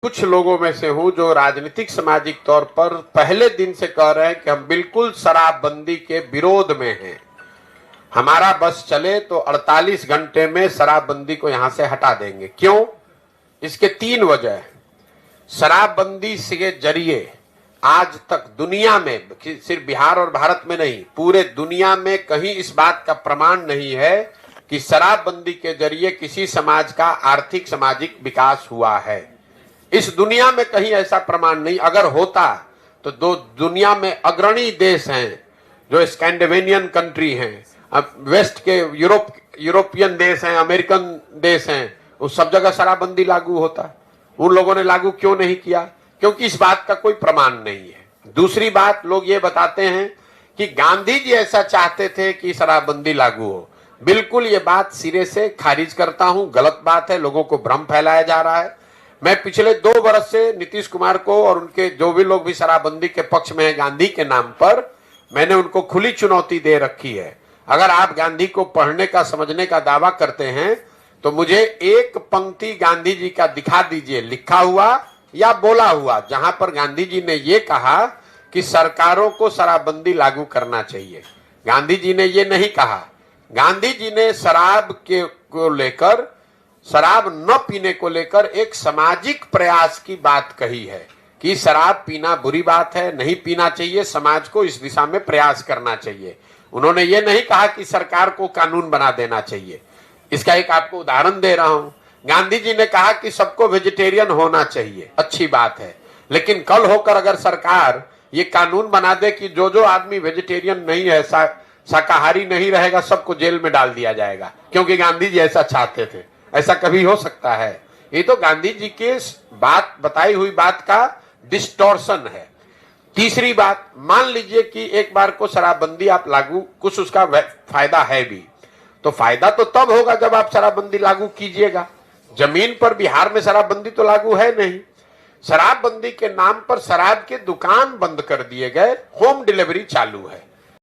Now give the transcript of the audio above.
कुछ लोगों में से हूं जो राजनीतिक सामाजिक तौर पर पहले दिन से कह रहे हैं कि हम बिल्कुल शराबबंदी के विरोध में हैं। हमारा बस चले तो 48 घंटे में शराबबंदी को यहां से हटा देंगे। क्यों? इसके 3 वजह। शराबबंदी के जरिए आज तक दुनिया में, सिर्फ बिहार और भारत में नहीं, पूरे दुनिया में कहीं इस बात का प्रमाण नहीं है कि शराबबंदी के जरिए किसी समाज का आर्थिक सामाजिक विकास हुआ है। इस दुनिया में कहीं ऐसा प्रमाण नहीं। अगर होता तो दो दुनिया में अग्रणी देश हैं जो स्कैंडिनेवियन कंट्री हैं, वेस्ट के यूरोपियन देश हैं, अमेरिकन देश हैं, उस सब जगह शराबबंदी लागू होता। उन लोगों ने लागू क्यों नहीं किया? क्योंकि इस बात का कोई प्रमाण नहीं है। दूसरी बात, लोग ये बताते हैं कि गांधी जी ऐसा चाहते थे कि शराबबंदी लागू हो। बिल्कुल ये बात सिरे से खारिज करता हूं, गलत बात है। लोगों को भ्रम फैलाया जा रहा है। मैं पिछले 2 वर्ष से नीतीश कुमार को और उनके जो भी लोग भी शराबबंदी के पक्ष में हैं गांधी के नाम पर, मैंने उनको खुली चुनौती दे रखी है। अगर आप गांधी को पढ़ने का, समझने का दावा करते हैं तो मुझे एक पंक्ति गांधी जी का दिखा दीजिए, लिखा हुआ या बोला हुआ, जहां पर गांधी जी ने ये कहा कि सरकारों को शराबबंदी लागू करना चाहिए। गांधी जी ने ये नहीं कहा। गांधी जी ने शराब को लेकर, शराब न पीने को लेकर एक सामाजिक प्रयास की बात कही है कि शराब पीना बुरी बात है, नहीं पीना चाहिए, समाज को इस दिशा में प्रयास करना चाहिए। उन्होंने ये नहीं कहा कि सरकार को कानून बना देना चाहिए। इसका एक आपको उदाहरण दे रहा हूं। गांधी जी ने कहा कि सबको वेजिटेरियन होना चाहिए, अच्छी बात है, लेकिन कल होकर अगर सरकार ये कानून बना दे कि जो जो आदमी वेजिटेरियन नहीं है, शाकाहारी नहीं रहेगा, सबको जेल में डाल दिया जाएगा क्योंकि गांधी जी ऐसा चाहते थे, ऐसा कभी हो सकता है? ये तो गांधी जी के बात, बताई हुई बात का डिस्टॉर्शन है। तीसरी बात, मान लीजिए कि एक बार को शराबबंदी आप लागू, कुछ उसका फायदा है भी, तो फायदा तो तब होगा जब आप शराबबंदी लागू कीजिएगा। जमीन पर बिहार में शराबबंदी तो लागू है नहीं। शराबबंदी के नाम पर शराब के दुकान बंद कर दिए गए, होम डिलीवरी चालू है।